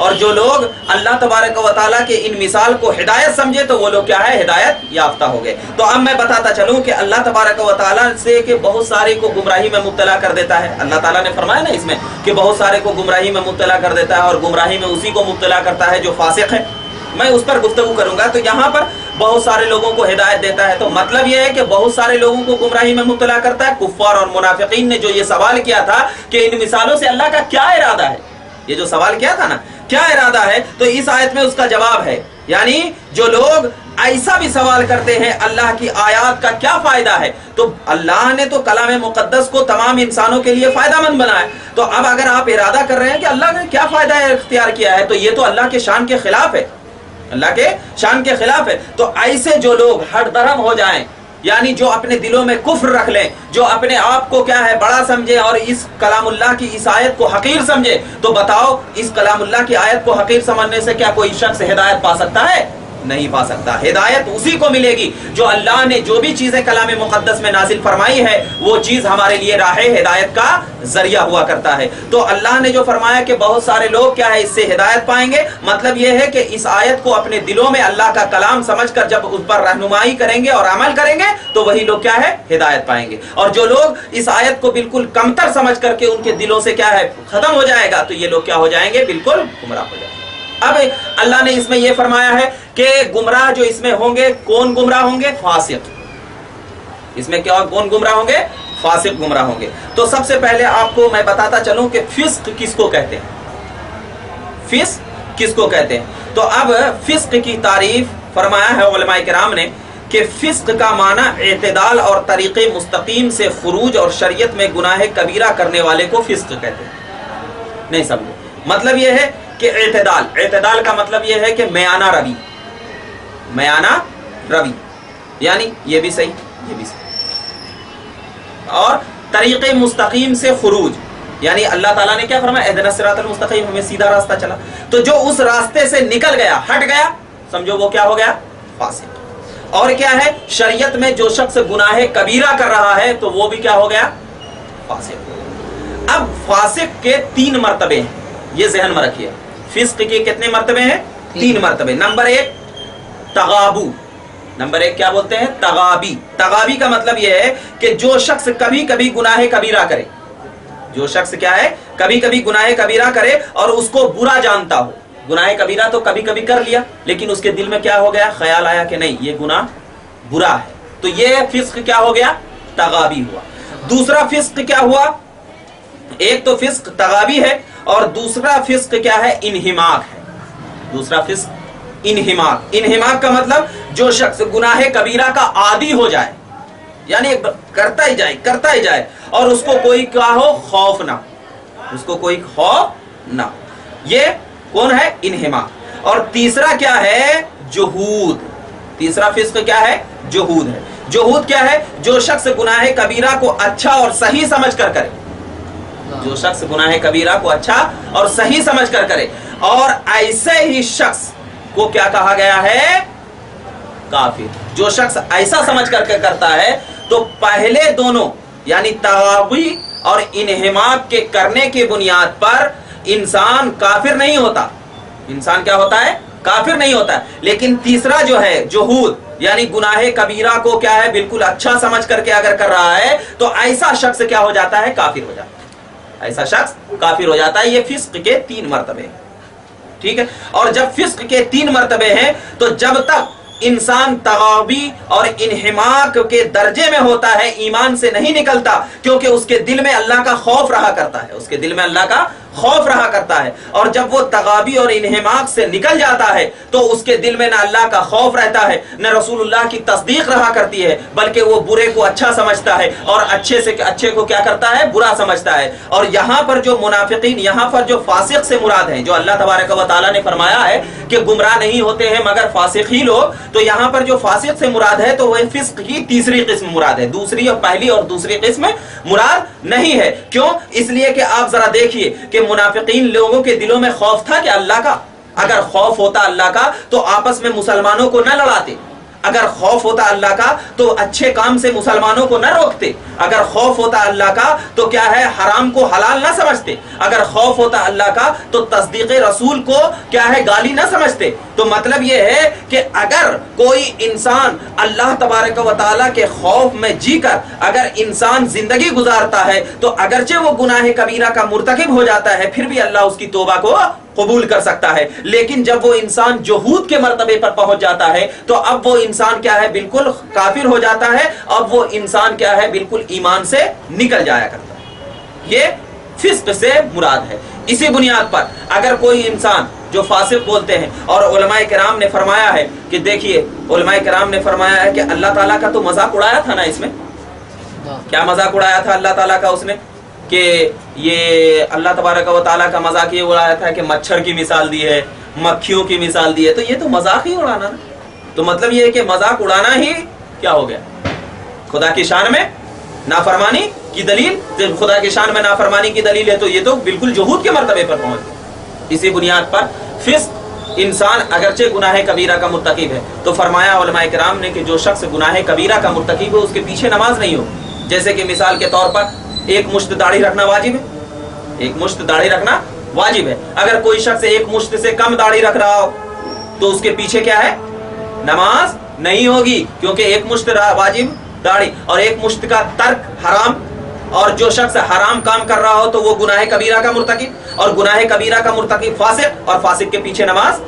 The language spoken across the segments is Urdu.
اور جو لوگ اللہ تبارک و تعالیٰ کے ان مثال کو ہدایت سمجھے تو وہ لوگ کیا ہے؟ ہدایت یافتہ ہو گئے۔ تو اب میں بتاتا چلوں کہ اللہ تبارک و تعالیٰ سے کہ بہت سارے کو گمراہی میں مبتلا کر دیتا ہے۔ اللہ تعالیٰ نے فرمایا نا اس میں کہ بہت سارے کو گمراہی میں مبتلا کر دیتا ہے، اور گمراہی میں اسی کو مبتلا کرتا ہے جو فاسق ہے۔ میں اس پر گفتگو کروں گا۔ تو یہاں پر بہت سارے لوگوں کو ہدایت دیتا ہے، تو مطلب یہ ہے کہ بہت سارے لوگوں کو گمراہی میں مبتلا کرتا ہے۔ کفار اور منافقین نے جو یہ سوال کیا تھا کہ ان مثالوں سے اللہ کا کیا ارادہ ہے، یہ جو سوال کیا تھا نا کیا ارادہ ہے، تو اس آیت میں اس کا جواب ہے۔ یعنی جو لوگ ایسا بھی سوال کرتے ہیں اللہ کی آیات کا کیا فائدہ ہے، تو اللہ نے تو کلام مقدس کو تمام انسانوں کے لیے فائدہ مند بنایا۔ تو اب اگر آپ ارادہ کر رہے ہیں کہ اللہ نے کیا فائدہ اختیار کیا ہے، تو یہ تو اللہ کے شان کے خلاف ہے، اللہ کے شان کے خلاف ہے۔ تو ایسے جو لوگ ہٹ درم ہو جائیں، یعنی جو اپنے دلوں میں کفر رکھ لیں، جو اپنے آپ کو کیا ہے بڑا سمجھے اور اس کلام اللہ کی اس آیت کو حقیر سمجھے، تو بتاؤ اس کلام اللہ کی آیت کو حقیر سمجھنے سے کیا کوئی شخص ہدایت پا سکتا ہے؟ نہیں پا سکتا۔ ہدایت اسی کو ملے گی جو اللہ نے جو بھی چیزیں کلام مقدس میں نازل فرمائی ہے وہ چیز ہمارے لیے راہ ہدایت کا ذریعہ ہوا کرتا ہے۔ تو اللہ نے جو فرمایا کہ بہت سارے لوگ کیا ہے اس سے ہدایت پائیں گے، مطلب یہ ہے کہ اس آیت کو اپنے دلوں میں اللہ کا کلام سمجھ کر جب اس پر رہنمائی کریں گے اور عمل کریں گے تو وہی لوگ کیا ہے ہدایت پائیں گے۔ اور جو لوگ اس آیت کو بالکل کمتر سمجھ کر کے ان کے دلوں سے کیا ہے ختم ہو جائے گا، تو یہ لوگ کیا ہو جائیں گے؟ بالکل گمراہ ہو جائیں گے۔ اب اللہ نے اس میں یہ فرمایا ہے کہ گمراہ جو اس میں ہوں گے، کون گمراہ ہوں گے؟ فاسق۔ اس میں کیا کون گمراہ ہوں گے؟ فاسق گمراہ ہوں گے۔ تو سب سے پہلے آپ کو میں بتاتا چلوں کہ فسق کس کو کہتے ہیں، فسق کس کو کہتے ہیں۔ تو اب فسق کی تعریف فرمایا ہے علماء کرام نے کہ فسق کا معنی اعتدال اور طریق مستقیم سے خروج اور شریعت میں گناہ کبیرہ کرنے والے کو فسق کہتے ہیں۔ نہیں سمجھے؟ مطلب یہ ہے کہ اعتدال کا مطلب یہ ہے کہ میانہ روی، میانہ روی، یعنی یہ بھی صحیح یہ بھی صحیح۔ اور طریق مستقیم سے خروج، یعنی اللہ تعالیٰ نے کیا فرمایا؟ اہدنا الصراط المستقیم، ہمیں سیدھا راستہ چلا۔ تو جو اس راستے سے نکل گیا، ہٹ گیا، سمجھو وہ کیا ہو گیا؟ فاسق۔ اور کیا ہے؟ شریعت میں جو شخص گناہ کبیرہ کر رہا ہے تو وہ بھی کیا ہو گیا؟ فاسق۔ اب فاسق کے 3 مرتبے ہیں، یہ ذہن میں رکھیے۔ فسق کے کتنے مرتبے ہیں؟ 3 مرتبے۔ نمبر 1 تغابو، نمبر 1 کیا بولتے ہیں؟ تغابی۔ تغابی کا مطلب یہ ہے کہ جو شخص کبھی کبھی گناہ کبیرہ کرے، جو شخص کیا ہے کبھی کبھی گناہ کبیرہ کرے اور اس کو برا جانتا ہو۔ گناہ کبیرہ تو کبھی کبھی کر لیا لیکن اس کے دل میں کیا ہو گیا؟ خیال آیا کہ نہیں یہ گناہ برا ہے، تو یہ فسق کیا ہو گیا؟ تغابی ہوا۔ دوسرا فسق کیا ہوا؟ ایک تو فسق تغابی ہے اور دوسرا فسق کیا ہے؟ انہماک ہے۔ دوسرا فسق انہماک۔ انہماک کا مطلب جو شخص گناہ کبیرہ کا عادی ہو جائے، یعنی کرتا ہی جائے اور اس کو کوئی کیا ہو؟ خوف نہ، اس کو کوئی خوف نہ، یہ کون ہے؟ انہماک۔ اور تیسرا کیا ہے؟ جہود۔ تیسرا فسق کیا ہے؟ جہود ہے۔ جہود کیا ہے؟ جو شخص گناہ کبیرہ کو اچھا اور صحیح سمجھ کر کرے، جو شخص گناہ کبیرہ کو اچھا اور صحیح سمجھ کر کرے، اور ایسے ہی شخص کو کیا کہا گیا ہے؟ کافر۔ جو شخص ایسا سمجھ کر کے کرتا ہے تو پہلے دونوں یعنی تغابی اور انہماک کے کرنے کی بنیاد پر انسان کافر نہیں ہوتا، انسان کیا ہوتا ہے؟ کافر نہیں ہوتا۔ لیکن تیسرا جو ہے جہود، یعنی گناہ کبیرہ کو کیا ہے بالکل اچھا سمجھ کر کے اگر کر رہا ہے تو ایسا شخص کیا ہو جاتا ہے؟ کافر ہو جاتا ہے، ایسا شخص کافر ہو جاتا ہے۔ یہ فسق کے 3 مرتبے ہیں، ٹھیک ہے۔ اور جب فسق کے 3 مرتبے ہیں تو جب تک انسان تغابی اور انحماق کے درجے میں ہوتا ہے ایمان سے نہیں نکلتا، کیونکہ اس کے دل میں اللہ کا خوف رہا کرتا ہے، اس کے دل میں اللہ کا خوف رہا کرتا ہے۔ اور جب وہ تغابی اور انحماق سے نکل جاتا ہے تو اس کے دل میں نہ اللہ کا خوف رہتا ہے نہ رسول اللہ کی تصدیق رہا کرتی ہے، بلکہ وہ برے کو اچھا سمجھتا ہے اور اچھے کو کیا کرتا ہے؟ برا سمجھتا ہے۔ اور یہاں پر جو منافقین، یہاں پر جو فاسق سے مراد ہیں، جو اللہ تبارک و تعالیٰ نے فرمایا ہے کہ گمراہ نہیں ہوتے ہیں مگر فاسق ہی لوگ، تو یہاں پر جو فاسق سے مراد ہے تو وہ فسق کی تیسری قسم مراد ہے، دوسری اور پہلی اور دوسری قسم مراد نہیں ہے۔ کیوں؟ اس لیے کہ آپ ذرا دیکھیے کہ منافقین لوگوں کے دلوں میں خوف تھا کہ اللہ کا، اگر خوف ہوتا اللہ کا تو آپس میں مسلمانوں کو نہ لڑاتے، اگر خوف ہوتا اللہ کا تو اچھے کام سے مسلمانوں کو نہ روکتے، اگر خوف ہوتا اللہ کا تو کیا ہے حرام کو حلال نہ سمجھتے، اگر خوف ہوتا اللہ کا تو تصدیق رسول کو کیا ہے گالی نہ سمجھتے۔ تو مطلب یہ ہے کہ اگر کوئی انسان اللہ تبارک و تعالیٰ کے خوف میں جی کر اگر انسان زندگی گزارتا ہے تو اگرچہ وہ گناہ کبیرہ کا مرتکب ہو جاتا ہے پھر بھی اللہ اس کی توبہ کو قبول کر سکتا ہے، لیکن جب وہ انسان جہود کے مرتبے پر پہنچ جاتا ہے تو اب وہ انسان کیا ہے بالکل کافر ہو جاتا ہے، اب وہ انسان کیا ہے بالکل ایمان سے نکل جایا کرتا ہے۔ یہ فسق سے مراد ہے۔ اسی بنیاد پر اگر کوئی انسان جو فاسق بولتے ہیں، اور علماء کرام نے فرمایا ہے کہ دیکھیے علماء کرام نے فرمایا ہے کہ اللہ تعالیٰ کا تو مذاق اڑایا تھا نا، اس میں کیا مذاق اڑایا تھا اللہ تعالیٰ کا؟ اس نے کہ یہ اللہ تبارک و تعالیٰ کا مذاق یہ اڑایا تھا کہ مچھر کی مثال دی ہے، مکھیوں کی مثال دی ہے، تو یہ تو مذاق ہی اڑانا نا۔ تو مطلب یہ ہے کہ مذاق اڑانا ہی کیا ہو گیا؟ خدا کی شان میں نافرمانی کی دلیل، جب خدا کی شان میں نافرمانی کی دلیل ہے تو یہ تو بالکل جہود کے مرتبے پر پہنچ گیا۔ اسی بنیاد پر فسق انسان اگرچہ گناہ کبیرہ کا مرتکب ہے تو فرمایا علماء کرام نے کہ جو شخص گناہ کبیرہ کا مرتکب ہے اس کے پیچھے نماز نہیں ہو۔ جیسے کہ مثال کے طور پر ایک مشت داڑھی رکھنا واجب ہے، ایک مشت داڑھی رکھنا واجب ہے، اگر کوئی شخص ایک مشت سے کم داڑھی رکھ رہا ہو تو اس کے پیچھے کیا ہے؟ نماز نہیں ہوگی، کیونکہ ایک مشت واجب داڑھی اور ایک مشت کا ترک حرام، اور جو شخص حرام کام کر رہا ہو تو وہ گناہ کبیرہ کا مرتکب، اور گناہ کبیرہ کا مرتکب فاسق، اور فاسق کے پیچھے نماز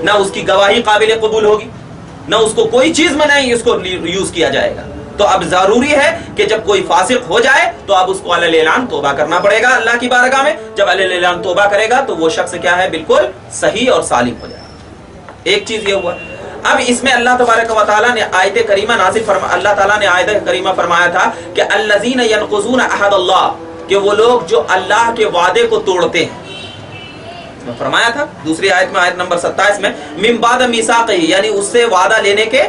نہ اس کی گواہی قابل قبول ہوگی، نہ اس کو کوئی چیز میں نہیں اس کو یوز کیا جائے گا۔ تو اب ضروری ہے کہ جب کوئی فاسق ہو جائے تو اب اس کو علی الاعلان توبہ کرنا پڑے گا اللہ کی بارگاہ میں۔ جب علی الاعلان توبہ کرے گا تو وہ شخص کیا ہے بالکل صحیح اور سالم ہو جائے گا۔ ایک چیز یہ ہوا۔ اب اس میں اللہ تبارک و تعالیٰ نے آیت کریمہ نازل اللہ تعالیٰ نے آیت کریمہ فرمایا تھا کہ الذین ینقضون عہد اللہ، کہ وہ لوگ جو اللہ کے وعدے کو توڑتے ہیں۔ فرمایا تھا دوسری آیت میں، آیت نمبر 27 میں، من بعد میثاقہ، یعنی اس سے وعدہ لینے کے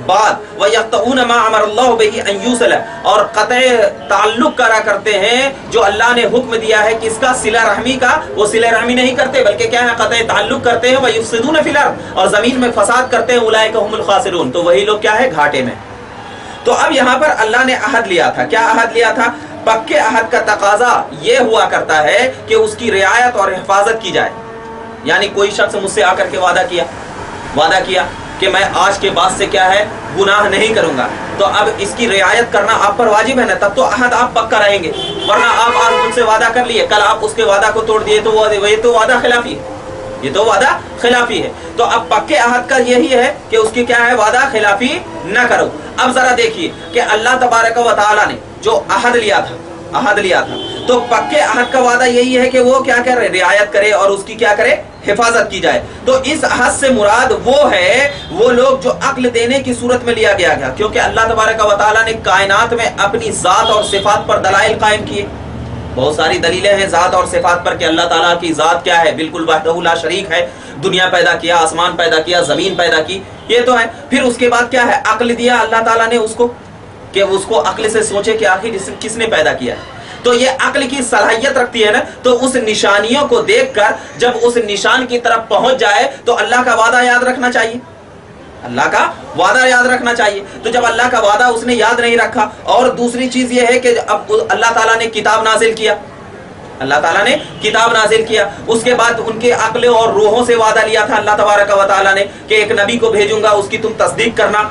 بعد، وَيَقْطَعُونَ مَا أَمَرَ اللَّهُ بِهِ أَن يُوصَلَ، اور قطع تعلق کرا کرتے ہیں جو اللہ نے حکم دیا ہے کس کا؟ صلہ رحمی کا، وہ صلہ رحمی نہیں کرتے بلکہ کیا ہے؟ قطع تعلق کرتے ہیں۔ وَيُفْسِدُونَ فِي الْأَرْضِ، اور زمین میں فساد کرتے ہیں۔ أُولَئِكَ هُمُ الْخَاسِرُونَ، تو وہی لوگ کیا ہے؟ گھاٹے میں۔ تو اب یہاں پر اللہ نے عہد لیا تھا، کیا عہد لیا تھا؟ پکے عہد کا تقاضا یہ ہوا کرتا ہے کہ اس کی رعایت اور حفاظت کی جائے۔ یعنی کوئی شخص مجھ سے آ کر کے وعدہ کیا کہ میں آج کے بعد سے کیا ہے گناہ نہیں کروں گا، تو اب اس کی رعایت کرنا آپ پر واجب ہے نا، تب تو عہد آپ پکا رہیں گے۔ ورنہ آپ آج مجھ سے وعدہ کر لیے، کل آپ اس کے وعدہ کو توڑ دیے تو یہ تو وعدہ خلافی ہے، یہ تو وعدہ خلافی ہے۔ تو اب پکے عہد کا یہی ہے کہ اس کی کیا ہے؟ وعدہ خلافی نہ کرو۔ اب ذرا دیکھیے کہ اللہ تبارک و تعالیٰ نے جو عہد لیا تھا تو پکے عہد کا وعدہ یہی ہے کہ وہ کیا کرے؟ رعایت کرے اور اس کی کیا کرے؟ حفاظت کی جائے۔ تو اس عہد سے مراد وہ ہے وہ لوگ جو عقل دینے کی صورت میں لیا گیا، کیونکہ اللہ تبارک و تعالیٰ نے کائنات میں اپنی ذات اور صفات پر دلائل قائم کیے۔ بہت ساری دلیلیں ہیں ذات اور صفات پر کہ اللہ تعالیٰ کی ذات کیا ہے؟ بالکل وحدہ لا شریک ہے، دنیا پیدا کیا، آسمان پیدا کیا، زمین پیدا کی، یہ تو ہے۔ پھر اس کے بعد کیا ہے؟ عقل دیا اللہ تعالیٰ نے اس کو کہ اس کو عقل سے سوچے کہ آخر کس نے پیدا کیا ہے۔ تو یہ عقل کی صلاحیت رکھتی ہے نا، تو اس نشانیوں کو دیکھ کر جب اس نشان کی طرف پہنچ جائے تو اللہ کا وعدہ یاد رکھنا چاہیے، اللہ کا وعدہ یاد رکھنا چاہیے۔ تو جب اللہ کا وعدہ اس نے یاد نہیں رکھا، اور دوسری چیز یہ ہے کہ اب اللہ تعالیٰ نے کتاب نازل کیا، اس کے بعد ان کے عقل اور روحوں سے وعدہ لیا تھا اللہ تبارک و تعالیٰ نے کہ ایک نبی کو بھیجوں گا، اس کی تم تصدیق کرنا۔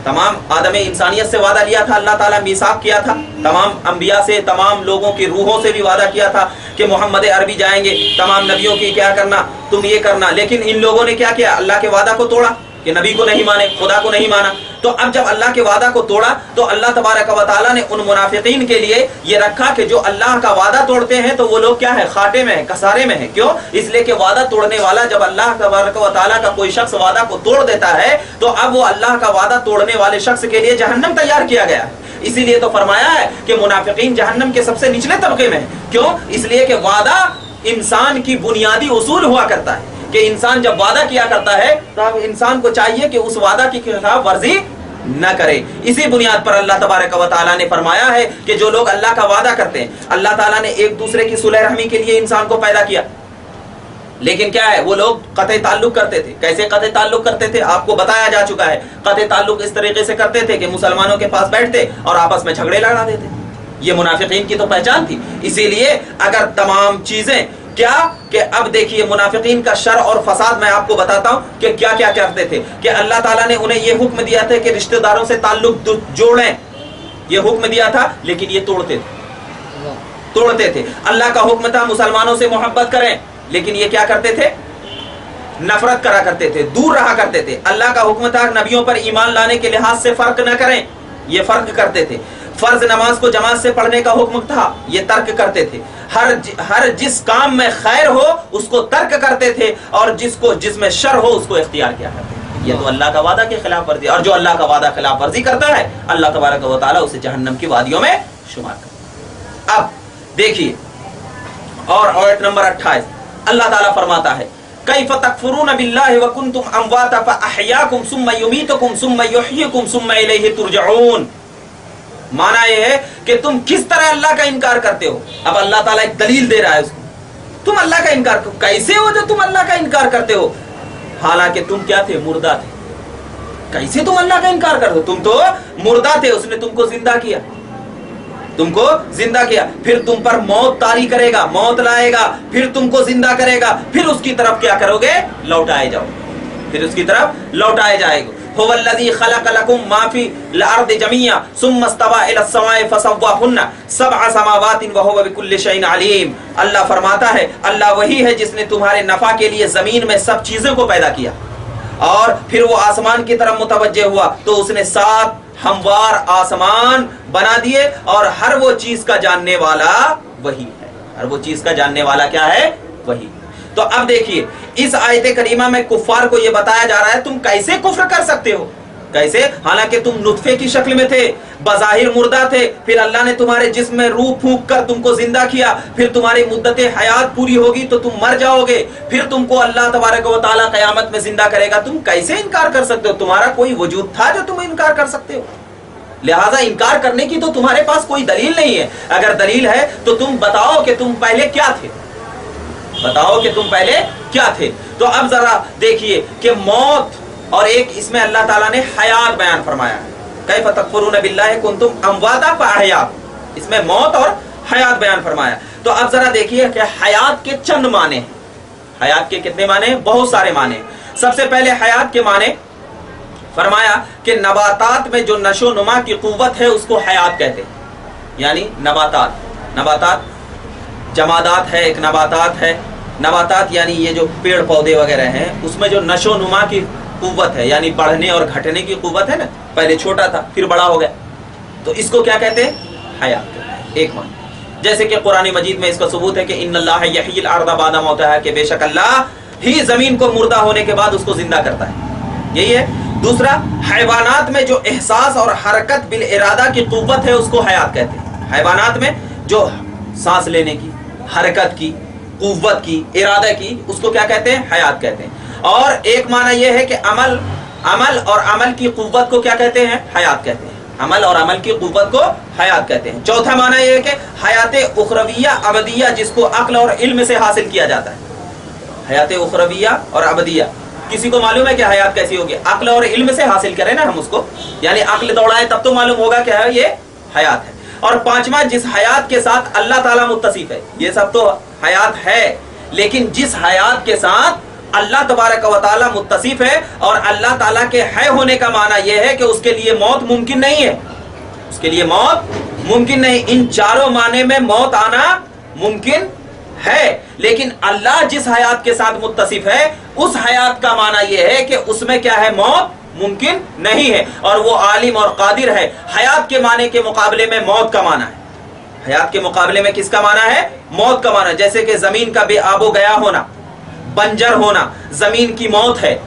تمام آدم انسانیت سے وعدہ لیا تھا اللہ تعالیٰ، میثاق کیا تھا، تمام انبیاء سے، تمام لوگوں کی روحوں سے بھی وعدہ کیا تھا کہ محمد عربی جائیں گے، تمام نبیوں کی کیا کرنا؟ تم یہ کرنا۔ لیکن ان لوگوں نے کیا کیا؟ اللہ کے وعدہ کو توڑا، کہ نبی کو نہیں مانے، خدا کو نہیں مانا۔ تو اب جب اللہ کے وعدہ کو توڑا تو اللہ تبارک و تعالیٰ نے ان منافقین کے لیے یہ رکھا کہ جو اللہ کا وعدہ توڑتے ہیں تو وہ لوگ کیا ہے؟ خاٹے میں ہیں، کسارے میں ہیں۔ کیوں؟ اس لیے کہ وعدہ توڑنے والا، جب اللہ تبارک و تعالیٰ کا کوئی شخص وعدہ کو توڑ دیتا ہے تو اب وہ اللہ کا وعدہ توڑنے والے شخص کے لیے جہنم تیار کیا گیا ہے۔ اسی لیے تو فرمایا ہے کہ منافقین جہنم کے سب سے نچلے طبقے میں ہیں۔ کیوں؟ اس لیے کہ وعدہ انسان کی بنیادی اصول ہوا کرتا ہے کہ انسان جب وعدہ کیا کرتا ہے تو انسان کو چاہیے کہ اس وعدہ کی خلاف ورزی نہ کرے۔ اسی بنیاد پر اللہ تبارک و تعالیٰ نے فرمایا ہے کہ جو لوگ اللہ کا وعدہ کرتے ہیں، اللہ تعالیٰ نے ایک دوسرے کی صلح رحمی کے لیے انسان کو پیدا کیا، لیکن کیا ہے وہ لوگ قطع تعلق کرتے تھے. کیسے قطع تعلق کرتے تھے آپ کو بتایا جا چکا ہے. قطع تعلق اس طریقے سے کرتے تھے کہ مسلمانوں کے پاس بیٹھتے اور آپس میں جھگڑے لڑا دیتے. یہ منافقین کی تو پہچان تھی. اسی لیے اگر تمام چیزیں کیا کہ اب دیکھیے منافقین کا شر اور فساد میں آپ کو بتاتا ہوں کہ کیا کیا کرتے تھے. کہ اللہ تعالیٰ نے انہیں یہ حکم دیا تھا کہ رشتہ داروں سے تعلق جوڑیں, یہ حکم دیا تھا, لیکن یہ توڑتے تھے. اللہ کا حکم تھا مسلمانوں سے محبت کریں, لیکن یہ کیا کرتے تھے؟ نفرت کرا کرتے تھے, دور رہا کرتے تھے. اللہ کا حکم تھا نبیوں پر ایمان لانے کے لحاظ سے فرق نہ کریں, یہ فرق کرتے تھے. فرض نماز کو جماعت سے پڑھنے کا حکم تھا, یہ ترک کرتے تھے. ہر جس کام میں خیر ہو اس کو ترک کرتے تھے, اور جس میں شر ہو اس کو اختیار کیا کرتے تھے. یہ تو اللہ کا وعدہ کے خلاف ورزی, اور جو اللہ کا وعدہ خلاف ورزی کرتا ہے اللہ تبارک و تعالیٰ اسے جہنم کی وادیوں میں شمار کرتا ہے. اب دیکھیے اور آیت نمبر 28 اللہ تعالیٰ فرماتا ہے کیف تکفرون باللہ وکنتم امواتا فاحیاکم ثم یمیتکم ثم یحییکم ثم الیہ ترجعون. معنی یہ ہے کہ تم کس طرح اللہ کا انکار کرتے ہو. اب اللہ تعالیٰ ایک دلیل دے رہا ہے اس کو, تم اللہ کا انکار کیسے ہو جو تم اللہ کا انکار کرتے ہو, حالانکہ تم کیا تھے؟ مردہ تھے. کیسے تم اللہ کا انکار کرتے ہو؟ تم تو مردہ تھے, اس نے تم کو زندہ کیا, پھر تم پر موت طاری کرے گا, موت لائے گا, پھر تم کو زندہ کرے گا, پھر اس کی طرف کیا کرو گے؟ لوٹائے جائے گا. هو الذي خلق لكم ما في الارض جميعا ثم استوى الى السماء فسواهن سبع سماوات وهو بكل شيء عليم. اللہ فرماتا ہے اللہ وہی ہے جس نے تمہارے نفع کے لیے زمین میں سب چیزوں کو پیدا کیا, اور پھر وہ آسمان کی طرف متوجہ ہوا تو اس نے 7 ہموار آسمان بنا دیے, اور ہر وہ چیز کا جاننے والا وہی ہے. ہر وہ چیز کا جاننے والا کیا ہے؟ وہی. تو اب دیکھیے اس آیت کریمہ میں کفار کو یہ بتایا جا رہا ہے تم کیسے کفر کر سکتے ہو, کیسے, حالانکہ تم نطفے کی شکل میں تھے, بظاہر مردہ تھے, پھر اللہ نے تمہارے جسم میں روح پھونک کر تم کو زندہ کیا, پھر تمہاری مدت حیات پوری ہوگی تو تم مر جاؤ گے, پھر تم کو اللہ تبارک و تعالیٰ قیامت میں زندہ کرے گا. تم کیسے انکار کر سکتے ہو؟ تمہارا کوئی وجود تھا جو تم انکار کر سکتے ہو؟ لہٰذا انکار کرنے کی تو تمہارے پاس کوئی دلیل نہیں ہے. اگر دلیل ہے تو تم بتاؤ کہ تم پہلے کیا تھے, تو اب ذرا دیکھیے کہ موت اور ایک اس میں اللہ تعالیٰ نے حیات بیان فرمایا ہے. کیف تکفرون باللہ کنتم امواتا فاحیاکم, اس میں موت اور حیات بیان فرمایا. تو اب ذرا دیکھیے کہ حیات کے چند معنی ہیں. حیات کے کتنے معنی ہیں؟ بہت سارے معنی ہیں. سب سے پہلے حیات کے معنی فرمایا کہ نباتات میں جو نشو نما کی قوت ہے اس کو حیات کہتے ہیں. یعنی نباتات جمادات ہے, ایک نباتات ہے. نباتات یعنی یہ جو پیڑ پودے وغیرہ ہیں اس میں جو نشو نما کی قوت ہے, یعنی بڑھنے اور گھٹنے کی قوت ہے نا, پہلے چھوٹا تھا پھر بڑا ہو گیا, تو اس کو کیا کہتے ہیں؟ حیات. ایک معنی جیسے کہ قرآن مجید میں اس کا ثبوت ہے کہ ان اللہ یحیی الارض بعد موتہا, کہ بے شک اللہ ہی زمین کو مردہ ہونے کے بعد اس کو زندہ کرتا ہے. یہی ہے. دوسرا, حیوانات میں جو احساس اور حرکت بالارادہ کی قوت ہے اس کو حیات کہتے ہیں. حیوانات میں جو سانس لینے کی, حرکت کی قوت کی, ارادہ کی, اس کو کیا کہتے ہیں؟ حیات کہتے ہیں. اور ایک معنی یہ ہے کہ عمل اور عمل کی قوت کو کیا کہتے ہیں؟ حیات کہتے ہیں. عمل اور عمل کی قوت کو حیات کہتے ہیں. چوتھا معنی یہ ہے کہ حیات اخرویہ ابدیہ, جس کو عقل اور علم سے حاصل کیا جاتا ہے. حیات اخرویہ اور ابدیہ, کسی کو معلوم ہے کہ حیات کیسی ہوگی؟ عقل اور علم سے حاصل کریں نا ہم اس کو, یعنی عقل دوڑائے تب تو معلوم ہوگا کہ یہ حیات ہے. اور پانچواں, جس حیات کے ساتھ اللہ تعالیٰ متصف ہے. یہ سب تو حیات ہے, لیکن جس حیات کے ساتھ اللہ تبارک و تعالیٰ متصف ہے, اور اللہ تعالیٰ کے ہے ہونے کا معنی یہ ہے کہ اس کے لیے موت ممکن نہیں ہے. اس کے لیے موت ممکن نہیں. ان چاروں معنی میں موت آنا ممکن ہے, لیکن اللہ جس حیات کے ساتھ متصف ہے اس حیات کا معنی یہ ہے کہ اس میں کیا ہے؟ موت ممکن نہیں ہے, اور وہ عالم اور قادر ہے. حیات کے معنی کے مقابلے میں موت کا معنی ہے. حیات کے مقابلے میں کس کا معنی ہے؟ موت کا معنی. جیسے کہ زمین کا بے آب و گیا ہونا, بنجر ہونا, زمین کی موت ہے.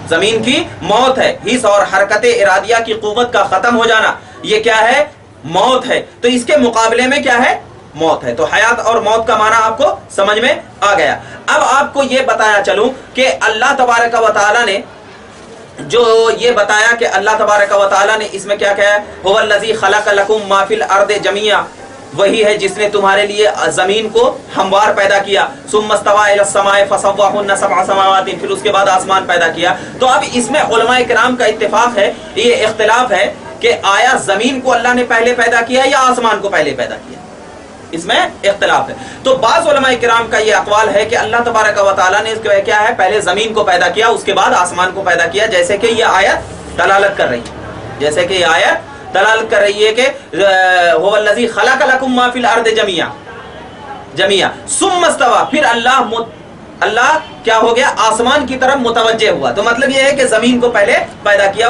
زمین کی موت ہے. حس اور حرکت ارادیہ کی قوت کا ختم ہو جانا, یہ کیا ہے؟ موت ہے. تو اس کے مقابلے میں کیا ہے؟ موت ہے. تو حیات اور موت کا معنی آپ کو سمجھ میں آ گیا. اب آپ کو یہ بتایا چلوں کہ اللہ تبارک و تعالیٰ نے جو یہ بتایا کہ اللہ تبارک و تعالیٰ نے اس میں کیا کہا ہے؟ هو الذی خلق لکم ما فی الارض جمیعا, وہی ہے جس نے تمہارے لیے زمین کو ہموار پیدا کیا، ثم استوى الى السماء فسواهن سبع سماوات، پھر اس کے بعد آسمان پیدا کیا۔ تو اب اس میں علماء کرام کا اتفاق ہے، یہ اختلاف ہے کہ آیا زمین کو اللہ نے پہلے پیدا کیا یا آسمان کو پہلے پیدا کیا، اس میں اختلاف ہے۔ تو بعض علماء کرام کا یہ اقوال ہے کہ اللہ تبارک و تعالیٰ نے کیا ہے، پہلے زمین کو پیدا کیا، اس کے بعد آسمان کو پیدا کیا، جیسے کہ یہ آیت دلالت کر رہی ہے، جیسے کہ یہ آیت دلالت کر رہی ہے کہ هو الذی خلق لکم ما فی الارض جمیعا ثم استوى، پھر اللہ کیا ہو گیا، آسمان کی طرف متوجہ ہوا۔ تو مطلب یہ ہے کہ زمین کو پہلے پیدا کیا۔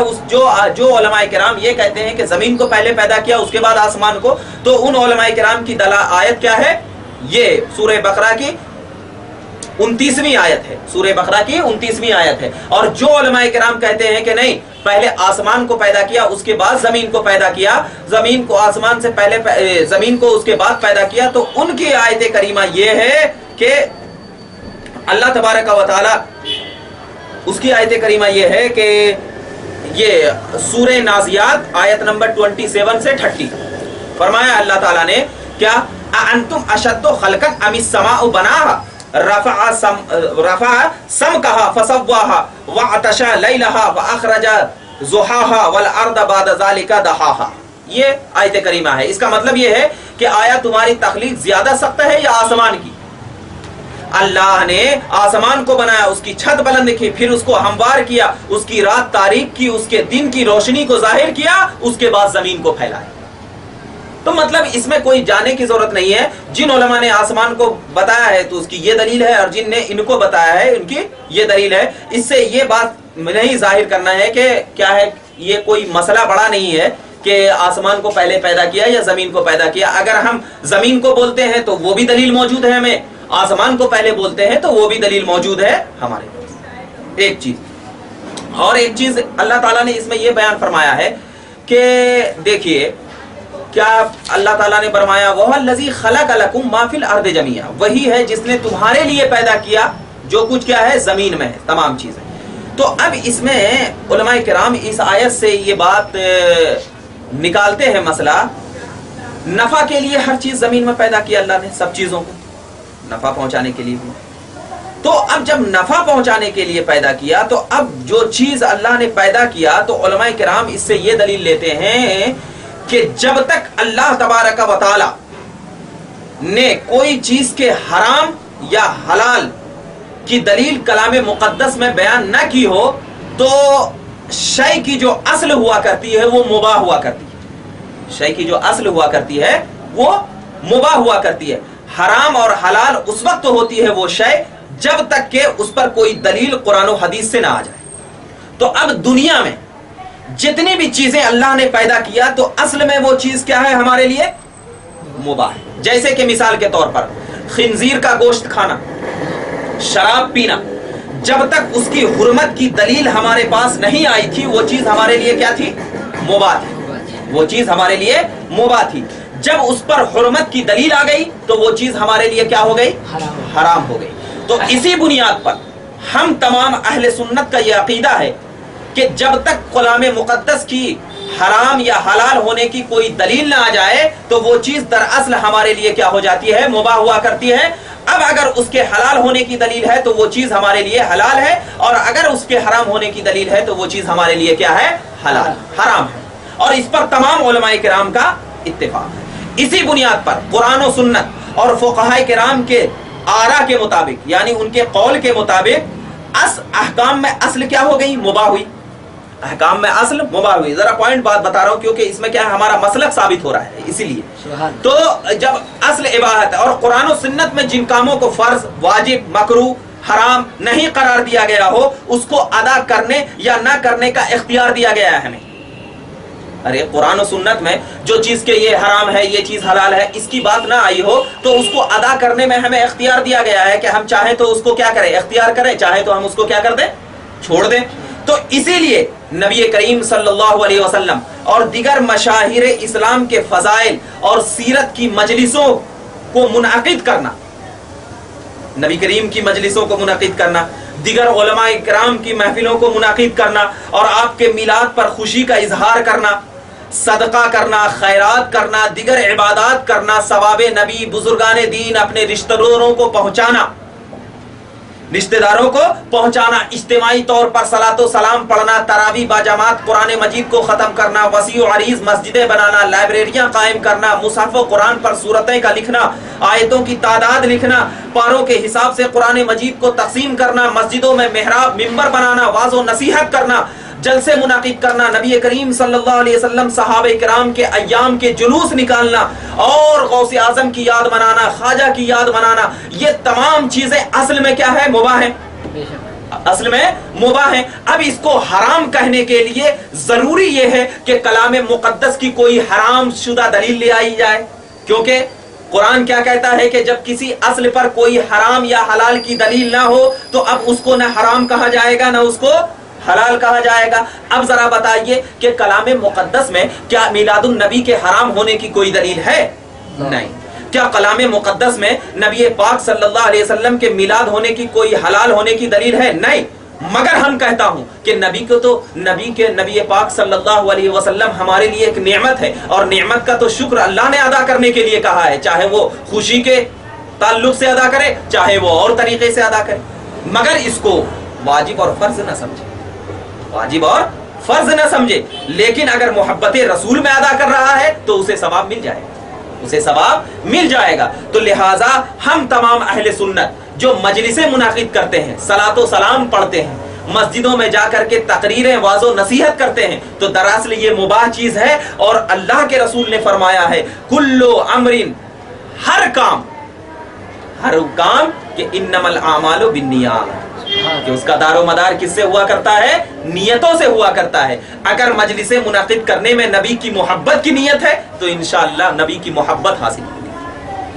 جو علماء کرام یہ کہتے ہیں کہ زمین کو پہلے پیدا کیا اس کے بعد آسمان کو، تو ان علماء کرام کی آیت کیا ہے، یہ سورہ بقرہ کی 29ویں آیت ہے، سورہ بقرہ کی 29ویں آیت ہے۔ اور جو علماء کرام کہتے ہیں کہ نہیں، پہلے آسمان کو پیدا کیا اس کے بعد زمین کو پیدا کیا، زمین کو آسمان سے پہلے زمین کو اس کے بعد پیدا کیا، تو ان کی آیت کریمہ یہ ہے کہ اللہ تبارک و تعالی، اس کی آیت کریمہ یہ ہے کہ یہ سورہ نازیات آیت نمبر 27 سے 30 فرمایا اللہ تعالیٰ نے کیا، اَأَنْتُمْ أَشَدُّ خَلْقًا أَمِ السَّمَاءُ بَنَاهَا رفع سمكها فسواها وعطش ليلها واخرج ضحاها والارض بعد ذلك دحاها۔ یہ آیت کریمہ ہے۔ اس کا مطلب یہ ہے کہ آیا تمہاری تخلیق زیادہ سخت ہے یا آسمان کی؟ اللہ نے آسمان کو بنایا، اس کی چھت بلند کی، پھر اس کو ہموار کیا، اس کی رات تاریک کی، اس کے دن کی روشنی کو ظاہر کیا، اس کے بعد زمین کو پھیلایا۔ تو مطلب اس میں کوئی جانے کی ضرورت نہیں ہے، جن علماء نے آسمان کو بتایا ہے تو اس کی یہ دلیل ہے، اور جن نے ان کو بتایا ہے ان کی یہ دلیل ہے۔ اس سے یہ بات نہیں ظاہر کرنا ہے کہ کیا ہے، یہ کوئی مسئلہ بڑا نہیں ہے کہ آسمان کو پہلے پیدا کیا یا زمین کو پیدا کیا۔ اگر ہم زمین کو بولتے ہیں تو وہ بھی دلیل موجود ہے ہمیں، آسمان کو پہلے بولتے ہیں تو وہ بھی دلیل موجود ہے ہمارے پاس۔ ایک چیز اور ایک چیز اللہ تعالیٰ نے اس میں یہ بیان فرمایا ہے کہ دیکھیے کیا اللہ تعالیٰ نے فرمایا، وہ الذی خلق لکم ما فی الارض جمیعا، وہی ہے جس نے تمہارے لیے پیدا کیا جو کچھ کیا ہے زمین میں ہے، تمام چیزیں۔ تو اب اس میں علماء کرام اس آیت سے یہ بات نکالتے ہیں مسئلہ، نفع کے لیے ہر چیز زمین میں پیدا کیا اللہ نے، سب چیزوں کو نفع پہنچانے کے لیے بھی۔ تو اب جب نفع پہنچانے کے لیے پیدا کیا، تو اب جو چیز اللہ نے پیدا کیا، تو علماء کرام اس سے یہ دلیل لیتے ہیں کہ جب تک اللہ تبارک و تعالی نے کوئی چیز کے حرام یا حلال کی دلیل کلام مقدس میں بیان نہ کی ہو، تو شے کی جو اصل ہوا کرتی ہے وہ مباح ہوا کرتی ہے، شے کی جو اصل ہوا کرتی ہے وہ مباح ہوا کرتی ہے۔ حرام اور حلال اس وقت ہوتی ہے وہ شے جب تک کہ اس پر کوئی دلیل قرآن و حدیث سے نہ آ جائے۔ تو اب دنیا میں جتنی بھی چیزیں اللہ نے پیدا کیا، تو اصل میں وہ چیز کیا ہے ہمارے لیے؟ مباح ہے۔ جیسے کہ مثال کے طور پر خنزیر کا گوشت کھانا، شراب پینا، جب تک اس کی حرمت کی دلیل ہمارے پاس نہیں آئی تھی وہ چیز ہمارے لیے کیا تھی؟ مباح تھی، وہ چیز ہمارے لیے مباح تھی۔ جب اس پر حرمت کی دلیل آ گئی تو وہ چیز ہمارے لیے کیا ہو گئی؟ حرام ہو گئی۔ تو اسی بنیاد پر ہم تمام اہل سنت کا یہ عقیدہ ہے کہ جب تک کلام مقدس کی حرام یا حلال ہونے کی کوئی دلیل نہ آ جائے تو وہ چیز دراصل ہمارے لیے کیا ہو جاتی ہے؟ مباح ہوا کرتی ہے۔ اب اگر اس کے حلال ہونے کی دلیل ہے تو وہ چیز ہمارے لیے حلال ہے، اور اگر اس کے حرام ہونے کی دلیل ہے تو وہ چیز ہمارے لیے کیا ہے؟ حلال، حرام ہے۔ اور اس پر تمام علماء کرام کا اتفاق ہے۔ اسی بنیاد پر قرآن و سنت اور فقہاء کرام کے آراء کے مطابق، یعنی ان کے قول کے مطابق، احکام میں اصل کیا ہو گئی؟ مباح ہوئی، احکام میں اصل مباح ہوئی۔ ذرا پوائنٹ بات بتا رہا ہوں کیونکہ اس میں کیا ہے، ہمارا مسلک ثابت ہو رہا ہے، اسی لیے۔ تو جب اصل عبادت ہے، اور قرآن و سنت میں جن کاموں کو فرض، واجب، مکروہ، حرام نہیں قرار دیا گیا ہو، اس کو ادا کرنے یا نہ کرنے کا اختیار دیا گیا ہے ہمیں۔ ارے قرآن و سنت میں جو چیز کے یہ حرام ہے، یہ چیز حلال ہے، اس کی بات نہ آئی ہو تو اس کو ادا کرنے میں ہمیں اختیار دیا گیا ہے کہ ہم چاہیں تو اس کو کیا کریں؟ اختیار کریں، چاہیں تو ہم اس کو کیا کر دیں؟ چھوڑ دیں۔ تو اسی لیے نبی کریم صلی اللہ علیہ وسلم اور دیگر مشاہیر اسلام کے فضائل اور سیرت کی مجلسوں کو منعقد کرنا، نبی کریم کی مجلسوں کو منعقد کرنا، دیگر علماء کرام کی محفلوں کو منعقد کرنا، اور آپ کے میلاد پر خوشی کا اظہار کرنا، صدقہ کرنا، خیرات کرنا، دیگر عبادات کرنا، ثواب نبی، بزرگان دین، اپنے رشتہ داروں کو پہنچانا، اجتماعی طور پر صلاۃ و سلام پڑھنا، تراویح باجماعت قرآن مجید کو ختم کرنا، وسیع و عریض مسجدیں بنانا، لائبریریاں قائم کرنا، مصحف و قرآن پر صورتیں کا لکھنا، آیتوں کی تعداد لکھنا، پاروں کے حساب سے قرآن مجید کو تقسیم کرنا، مسجدوں میں محراب منبر بنانا، واعظ و نصیحت کرنا، جلسے منعقد کرنا، نبی کریم صلی اللہ علیہ وسلم صحابہ کرام کے ایام کے جلوس نکالنا، اور غوث اعظم کی یاد منانا، خواجہ کی یاد منانا، یہ تمام چیزیں اصل میں کیا ہے؟ مباح ہیں، اصل میں مباح ہیں۔ اب اس کو حرام کہنے کے لیے ضروری یہ ہے کہ کلام مقدس کی کوئی حرام شدہ دلیل لے آئی جائے، کیونکہ قرآن کیا کہتا ہے کہ جب کسی اصل پر کوئی حرام یا حلال کی دلیل نہ ہو تو اب اس کو نہ حرام کہا جائے گا نہ اس کو حلال کہا جائے گا۔ اب ذرا بتائیے کہ کلام مقدس میں کیا میلاد النبی کے حرام ہونے کی کوئی دلیل ہے؟ نہیں۔ کیا کلام مقدس میں نبی پاک صلی اللہ علیہ وسلم کے میلاد ہونے کی کوئی حلال ہونے کی دلیل ہے؟ نہیں۔ مگر ہم کہتا ہوں کہ نبی پاک صلی اللہ علیہ وسلم ہمارے لیے ایک نعمت ہے، اور نعمت کا تو شکر اللہ نے ادا کرنے کے لیے کہا ہے، چاہے وہ خوشی کے تعلق سے ادا کرے، چاہے وہ اور طریقے سے ادا کرے، مگر اس کو واجب اور فرض نہ سمجھے، واجب اور فرض نہ سمجھے۔ لیکن اگر محبت رسول میں ادا کر رہا ہے تو اسے ثواب مل جائے گا، اسے ثواب مل جائے گا۔ تو لہٰذا ہم تمام اہل سنت جو مجلسیں منعقد کرتے ہیں، صلاۃ و سلام پڑھتے ہیں، مسجدوں میں جا کر کے تقریریں، واعظ و نصیحت کرتے ہیں، تو دراصل یہ مباح چیز ہے، اور اللہ کے رسول نے فرمایا ہے کلو امرن، ہر کام کہ انما الاعمال بالنیات، کہ اس کا دار و مدار کس سے ہوا کرتا ہے؟ نیتوں سے ہوا کرتا ہے۔ اگر مجلسیں منعقد کرنے میں نبی کی محبت کی نیت ہے تو انشاءاللہ نبی کی محبت حاصل ہوگی،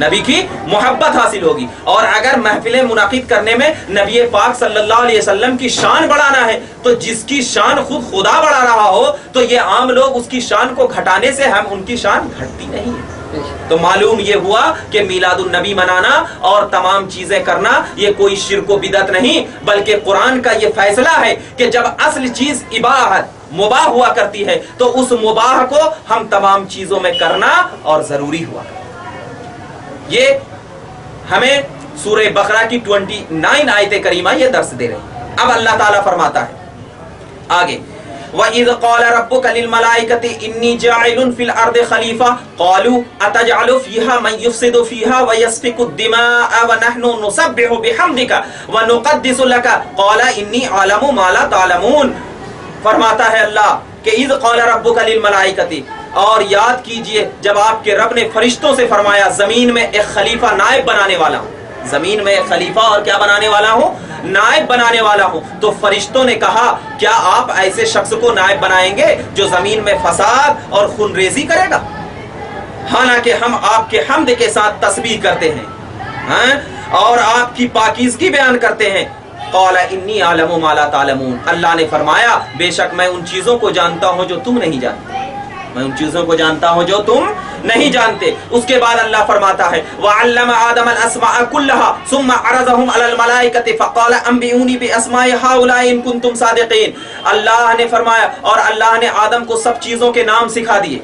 نبی کی محبت حاصل ہوگی۔ اور اگر محفلیں منعقد کرنے میں نبی پاک صلی اللہ علیہ وسلم کی شان بڑھانا ہے تو جس کی شان خود خدا بڑھا رہا ہو تو یہ عام لوگ اس کی شان کو گھٹانے سے ہم ان کی شان گھٹتی نہیں ہے۔ تو معلوم یہ ہوا کہ میلاد النبی منانا اور تمام چیزیں کرنا یہ کوئی شرک و بدعت نہیں، بلکہ قرآن کا یہ فیصلہ ہے کہ جب اصل چیز اباحت مباح ہوا کرتی ہے تو اس مباح کو ہم تمام چیزوں میں کرنا اور ضروری ہوا۔ یہ ہمیں سورہ بقرہ کی 29 آیت کریمہ یہ درس دے رہے ہیں۔ اب اللہ تعالیٰ فرماتا ہے آگے وَإِذْ قَالَ رَبُّكَ لِلْمَلَائِكَةِ إِنِّي جَاعِلٌ فِي الْأَرْضِ خَلِيفَةً قَالُوا أَتَجْعَلُ فِيهَا مَن يُفْسِدُ فِيهَا وَيَسْفِكُ الدِّمَاءَ وَنَحْنُ نُسَبِّحُ بِحَمْدِكَ وَنُقَدِّسُ لَكَ قَالَ إِنِّي أَعْلَمُ مَا لَا تَعْلَمُونَ۔ فرماتا ہے اللہ کہ اِذْ قَالَ رَبُّكَ لِلْمَلَائِكَةِ، اور یاد کیجئے جب آپ کے رب نے فرشتوں سے فرمایا زمین میں ایک خلیفہ نائب بنانے والا ہوں، زمین میں ایک خلیفہ اور کیا بنانے والا ہوں؟ نائب بنانے والا ہوں۔ تو فرشتوں نے کہا کیا آپ ایسے شخص کو نائب بنائیں گے جو زمین میں فساد اور خون ریزی کرے گا؟ حالانکہ ہم آپ کے حمد کے ساتھ تسبیح کرتے ہیں اور آپ کی پاکیزگی بیان کرتے ہیں۔ قال انی اعلم ما لا تعلمون، اللہ نے فرمایا بے شک میں ان چیزوں کو جانتا ہوں جو تم نہیں جانتے، میں ان چیزوں کو جانتا ہوں جو تم نہیں جانتے۔ اس کے بعد اللہ فرماتا ہے وَعَلَّمَ آدَمَ الْأَسْمَاءَ كُلَّهَا ثُمَّ عَرَضَهُمْ عَلَى الْمَلَائِكَةِ فَقَالَ أَنبِئُونِي بِأَسْمَاءِ هَؤُلَاءِ إِن كُنتُمْ صَادِقِينَ۔ اللہ نے فرمایا اور اللہ نے آدم کو سب چیزوں کے نام سکھا دیے،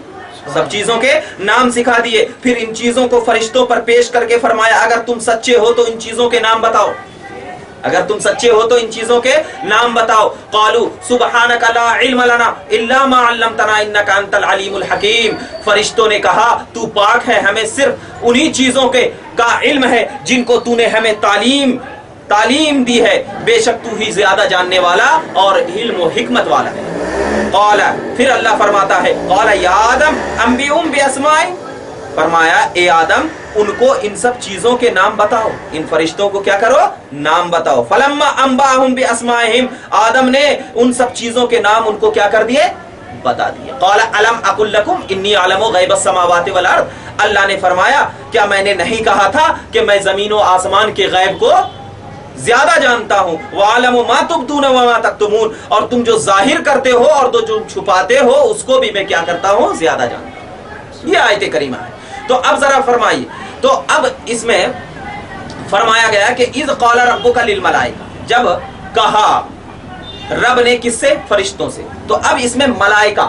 سب چیزوں کے نام سکھا دیے، پھر ان چیزوں کو فرشتوں پر پیش کر کے فرمایا اگر تم سچے ہو تو ان چیزوں کے نام بتاؤ، اگر تم سچے ہو تو ان چیزوں کے نام بتاؤ۔ قالوا سبحانک لا علم لنا الا ما علمتنا انک انت العلیم الحکیم، فرشتوں نے کہا تو پاک ہے، ہمیں صرف انہی چیزوں کے کا علم ہے جن کو تو نے ہمیں تعلیم دی ہے، بے شک تو ہی زیادہ جاننے والا اور علم و حکمت والا ہے۔ قال، پھر اللہ فرماتا ہے قال یا آدم انبئہم باسمائہم، فرمایا اے آدم ان کو ان سب چیزوں کے نام بتاؤ، ان فرشتوں کو کیا کرو؟ نام بتاؤ۔ فلما انبأہم باسمائہم، آدم نے ان سب چیزوں کے نام ان کو کیا کر دیے؟ بتا دیے۔ قال الم اقل لکم انی اعلم غیب السماوات والارض، اللہ نے فرمایا کیا میں نے نہیں کہا تھا کہ میں زمین و آسمان کے غیب کو زیادہ جانتا ہوں؟ وَعَلَمُ مَا تُبْدُونَ وَمَا تَكْتُمُونَ، اور تم جو ظاہر کرتے ہو اور جو چھپاتے ہو اس کو بھی میں کیا کرتا ہوں؟ زیادہ جانتا ہوں۔ یہ آیت کریمہ ہے۔ تو اب ذرا فرمائیے، تو اب اس میں فرمایا گیا کہ اذ قال ربک للملائکہ، جب کہا رب نے کس سے؟ فرشتوں سے۔ تو اب اس میں ملائکہ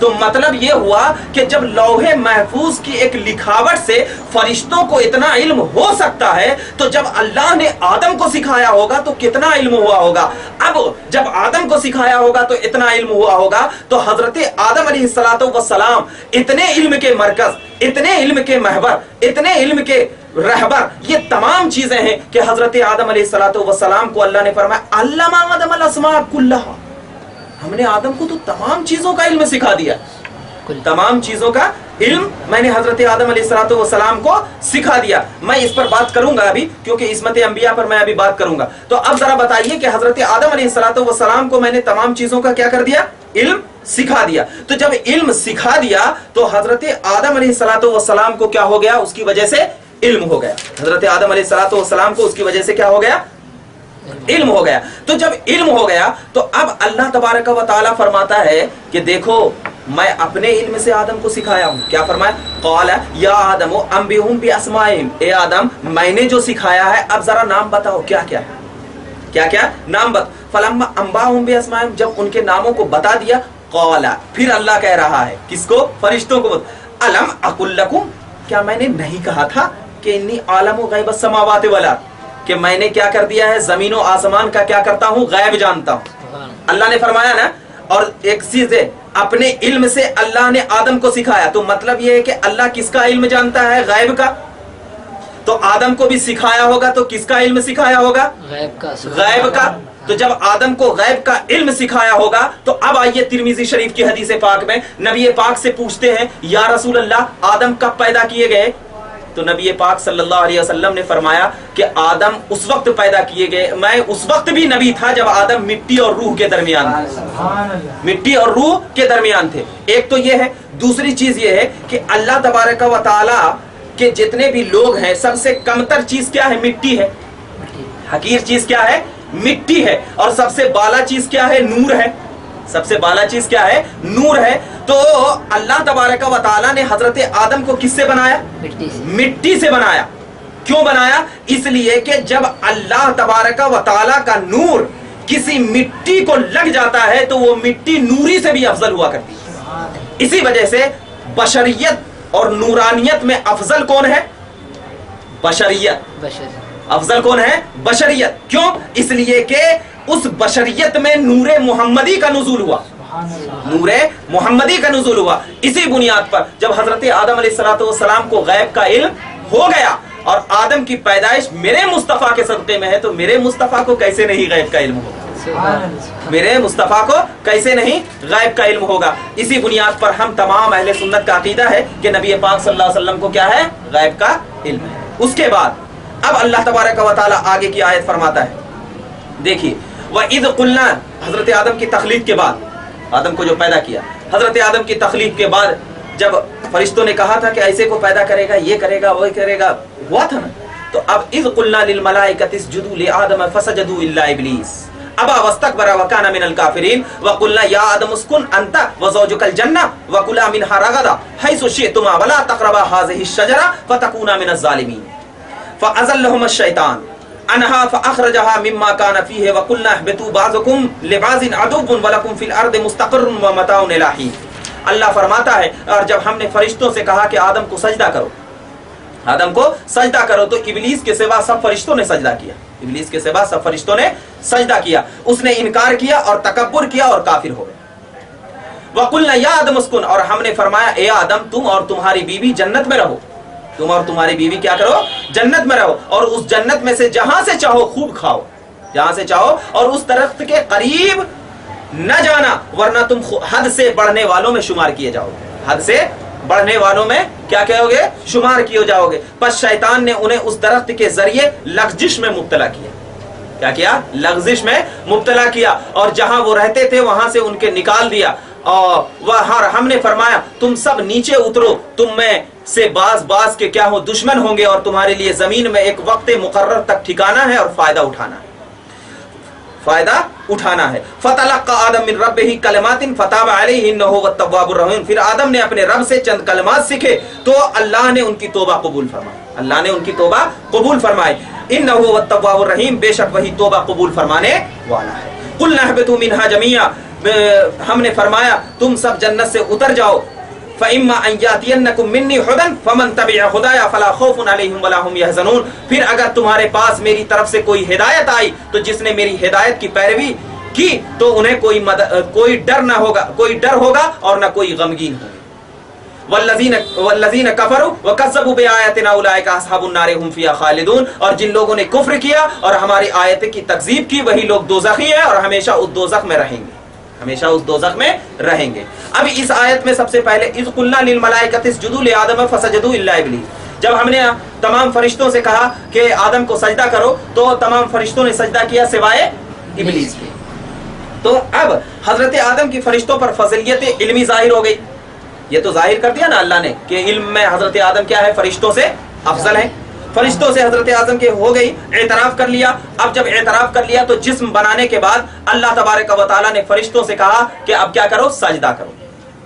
تو مطلب یہ ہوا کہ جب لوح محفوظ کی ایک لکھاوٹ سے فرشتوں کو اتنا علم ہو سکتا ہے تو جب اللہ نے آدم کو سکھایا ہوگا تو کتنا علم ہوا ہوگا. اب جب آدم کو سکھایا ہوگا تو اتنا علم ہوا ہوگا تو حضرت آدم علیہ السلام اتنے علم کے مرکز، اتنے علم کے محور، اتنے علم کے رہبر، یہ تمام چیزیں ہیں کہ حضرت آدم علیہ السلام کو اللہ نے فرمایا علم آدم الاسماء کلھا. ہم نے آدم کو تو تمام چیزوں کا علم سکھا دیا. تمام چیزوں کا علم میں نے حضرت آدم علیہ السلام کو سکھا دیا. میں اس پر بات کروں گا ابھی، کیونکہ عصمت انبیاء پر میں ابھی بات کروں گا. تو اب ذرا بتائیے کہ حضرت آدم علیہ السلام کو میں نے تمام چیزوں کا کیا کر دیا؟ علم سکھا دیا. تو جب علم سکھا دیا تو حضرت آدم علیہ السلام کو کیا ہو گیا؟ اس کی وجہ سے علم ہو گیا. حضرت آدم علیہ السلام کو اس کی وجہ سے کیا ہو گیا؟ علم ہو گیا. تو جب علم ہو گیا تو اب اللہ تبارک و تعالی فرماتا ہے کہ دیکھو میں اپنے علم سے آدم کو سکھایا ہوں. کیا فرمایا؟ قال یا آدم انبئہم باسمائہم، اے آدم میں نے جو سکھایا ہے اب ذرا نام بتاؤ کیا کیا ہے، کیا کیا نام بتا. فلما انباہم باسمائہم، جب ان کے ناموں کو بتا دیا، قال پھر اللہ کہہ رہا ہے کس کو؟ فرشتوں کو. الم اقل لکم، کیا میں نے نہیں کہا تھا کہ انی عالم غیب السماوات والارض، کہ میں نے کیا کر دیا ہے؟ زمین و آسمان کا کیا کرتا ہوں؟ غیب جانتا ہوں. اللہ نے فرمایا نا. اور ایک چیز ہے، اپنے علم سے اللہ نے آدم کو سکھایا. تو مطلب یہ ہے کہ اللہ کس کا علم جانتا ہے؟ غیب کا. تو آدم کو بھی سکھایا ہوگا تو کس کا علم سکھایا ہوگا؟ غیب کا. غیب کا. تو جب آدم کو غیب کا علم سکھایا ہوگا تو اب آئیے ترمذی شریف کی حدیث پاک میں نبی پاک سے پوچھتے ہیں یا رسول اللہ آدم کب پیدا کیے گئے؟ تو نبی پاک صلی اللہ علیہ وسلم نے فرمایا کہ آدم اس وقت پیدا کیے گئے، میں اس وقت بھی نبی تھا جب آدم مٹی اور روح کے درمیان تھے. مٹی اور روح کے درمیان تھے. ایک تو یہ ہے. دوسری چیز یہ ہے کہ اللہ تبارک و تعالی کے جتنے بھی لوگ ہیں سب سے کمتر چیز کیا ہے؟ مٹی ہے. حقیر چیز کیا ہے؟ مٹی ہے. اور سب سے بالا چیز کیا ہے؟ نور ہے. سب سے بالا چیز کیا ہے؟ نور ہے. تو اللہ تبارک و تعالی نے حضرت آدم کو کس سے بنایا؟ مٹی سے بنایا. کیوں بنایا؟ اس لیے کہ جب اللہ تبارک و تعالی کا نور کسی مٹی کو لگ جاتا ہے تو وہ مٹی نوری سے بھی افضل ہوا کرتی ہے. اسی وجہ سے بشریت اور نورانیت میں افضل کون ہے؟ بشریت. افضل کون ہے؟ بشریت. کیوں؟ اس لیے کہ اس بشریت میں نور محمدی کا نزول ہوا. نور محمدی کا نزول ہوا. اسی بنیاد پر جب حضرت آدم علیہ السلام کو غیب کا علم ہو گیا اور آدم کی پیدائش میرے مصطفیٰ کے صدقے میں ہے تو میرے مصطفیٰ کو کیسے نہیں غیب کا علم ہوگا؟ میرے مصطفیٰ کو کیسے نہیں غیب کا علم ہوگا؟ اسی بنیاد پر ہم تمام اہل سنت کا عقیدہ ہے کہ نبی پاک صلی اللہ علیہ وسلم کو کیا ہے؟ غیب کا علم ہے. اس کے بعد اب اللہ تبارک و تعالی آگے کی آیت فرماتا ہے. دیکھیے وَإِذْ قُلْنَا، حضرت آدم کی تخلیق کے بعد، آدم کو جو پیدا کیا، حضرت آدم کی تخلیق کے بعد جب فرشتوں نے کہا تھا کہ ایسے کو پیدا کرے گا، یہ کرے گا، وہ کرے گا، ہوا تھا نا. تو اب اذ قلنا للملائکۃ اسجدوا لآدم فسجدوا الا ابلیس ابا واستكبر وكان من الكافرين وقلنا يا آدم اسكن انت وزوجك الجنة وكلا منها رغدا حيث شئتما ولا تقربا هذه الشجرة فتكونا من الظالمين فأزلهما الشيطان عنها فأخرجها مما كان فيه وقلنا اهبطوا بعضكم لبعض عدو ولكم في الأرض مستقر ومتاع إلى حين. اللہ فرماتا ہے اور جب ہم نے فرشتوں سے کہا کہ آدم کو سجدہ کرو، آدم کو سجدہ کرو، تو ابلیس کے سوا سب فرشتوں نے سجدہ کیا. ابلیس کے سوا سب فرشتوں نے سجدہ کیا. اس نے انکار کیا اور تکبر کیا اور کافر ہو گئے. وَقُلْنَا يَا آدَمُ اسْكُنْ، اور ہم نے فرمایا اے آدم تم اور تمہاری بیوی جنت میں رہو. تم اور تمہاری بیوی کیا کرو؟ جنت میں رہو، اور اس جنت میں سے جہاں سے چاہو خوب کھاؤ، جہاں سے چاہو، اور اس درخت کے قریب نہ جانا ورنہ تم حد سے بڑھنے والوں میں شمار کیے جاؤ گے. حد سے بڑھنے والوں میں کیا کہو گے؟ شمار کیے جاؤ گے. پس شیطان نے انہیں اس درخت کے ذریعے لغزش میں مبتلا کیا. کیا کیا؟ لغزش میں مبتلا کیا، اور جہاں وہ رہتے تھے وہاں سے ان کے نکال دیا. اور ہم نے فرمایا تم سب نیچے اترو، تم میں سے باز کے کیا ہو دشمن ہوں گے، اور تمہارے لیے زمین میں ایک وقت مقرر تک ٹھکانا ہے اور فائدہ اٹھانا ہے. فتلقى آدم من ربه کلمات فتاب علیہ انہ هو التواب الرحیم. پھر آدم نے اپنے رب سے چند کلمات سیکھے تو اللہ نے ان کی توبہ قبول فرمائی. اللہ نے ان کی توبہ قبول فرمائی. انہ هو التواب الرحیم، بے شک وہی توبہ قبول فرمانے والا ہے. قلنا اهبطوا منها جميعا، ہم نے فرمایا تم سب جنت سے اتر جاؤ، فَإِمَّا أَن يَأْتِيَنَّكُم مِّنِّي هُدًى فَمَن تَبِعَ هُدَايَ فَلَا خَوْفٌ عَلَيْهِمْ وَلَا هُمْ يَحْزَنُونَ، پھر اگر تمہارے پاس میری طرف سے کوئی ہدایت آئی تو جس نے میری ہدایت کی پیروی کی تو انہیں کوئی ڈر ہوگا اور نہ کوئی غمگین ہوگا۔ والذین کفروا وکذبوا بآیاتنا اولئک اصحاب النار هم فیہا خالدون، اور جن لوگوں نے کفر کیا اور ہماری آیتیں کی تکذیب کی وہی لوگ دوزخی ہیں اور ہمیشہ اس دوزخ میں رہیں گے، ہمیشہ اس دوزخ میں رہیں گے۔ اب اس آیت میں سب سے پہلے اذ قلنا للملائکۃ اسجدوا لآدم فسجدوا الا ابلیس، جب ہم نے تمام فرشتوں سے کہا کہ آدم کو سجدہ کرو تو تمام فرشتوں نے سجدہ کیا سوائے ابلیس کے۔ تو اب حضرت آدم کی فرشتوں پر فضیلت علمی ظاہر ہو گئی، یہ تو ظاہر کر دیا نا اللہ نے کہ علم میں حضرت آدم کیا ہے، فرشتوں سے افضل ہے، فرشتوں سے حضرت آدم کے ہو گئی، اعتراف کر لیا۔ اب جب اعتراف کر لیا تو جسم بنانے کے بعد اللہ تبارک و تعالیٰ نے فرشتوں سے کہا کہ اب کیا کرو، سجدہ کرو،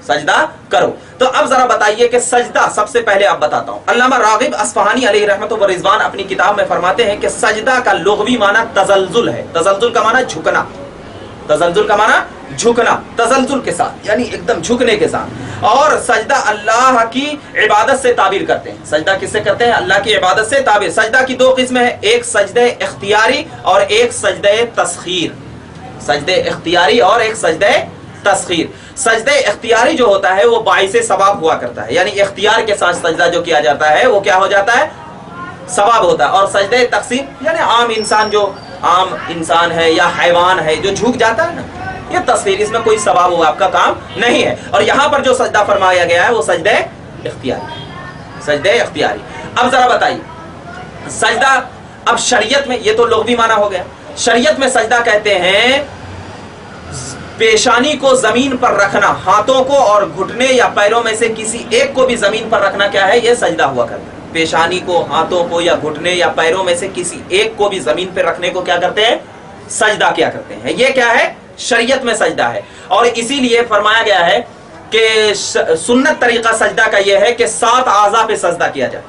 سجدہ کرو۔ تو اب ذرا بتائیے کہ سجدہ سب سے پہلے آپ بتاتا ہوں، علامہ راغب اصفہانی علیہ رحمت و رضوان اپنی کتاب میں فرماتے ہیں کہ سجدہ کا لغوی معنی تزلزل ہے، تزلزل کا معنی جھکنا، تزلزل کا معنی جھکنا، تزلزل کے ساتھ یعنی ایک دم جھکنے کے ساتھ، اور سجدہ اللہ کی عبادت سے تعبیر کرتے ہیں۔ سجدہ کس سے کرتے ہیں؟ اللہ کی عبادت سے تعبیر۔ سجدہ کی دو قسمیں ہیں، ایک سجدہ اختیاری اور ایک سجدہ تسخیر، سجدہ اختیاری اور ایک سجدہ تسخیر۔ سجدہ اختیاری جو ہوتا ہے وہ باعث ثواب ہوا کرتا ہے، یعنی اختیار کے ساتھ سجدہ جو کیا جاتا ہے وہ کیا ہو جاتا ہے، ثواب ہوتا ہے۔ اور سجدہ تقسیم یعنی عام انسان ہے یا حیوان ہے جو جھک جاتا ہے نا، یہ تصویر، اس میں کوئی ثواب ہوا آپ کا کام نہیں ہے۔ اور یہاں پر جو سجدہ فرمایا گیا ہے وہ سجدہ اختیاری، سجدہ اختیاری۔ اب ذرا بتائیے سجدہ، اب شریعت میں یہ تو لغوی معنی ہو گیا، شریعت میں سجدہ کہتے ہیں پیشانی کو زمین پر رکھنا، ہاتھوں کو اور گھٹنے یا پیروں میں سے کسی ایک کو بھی زمین پر رکھنا کیا ہے، یہ سجدہ ہوا کرتا ہے۔ پیشانی کو، ہاتھوں کو یا گھٹنے یا پیروں میں سے کسی ایک کو بھی زمین پہ رکھنے کو کیا کرتے ہیں، سجدہ کیا کرتے ہیں۔ یہ کیا ہے، شریعت میں سجدہ ہے۔ اور اسی لیے فرمایا گیا ہے کہ سنت طریقہ سجدہ کا یہ ہے کہ 7 اعضاء پہ سجدہ کیا جائے،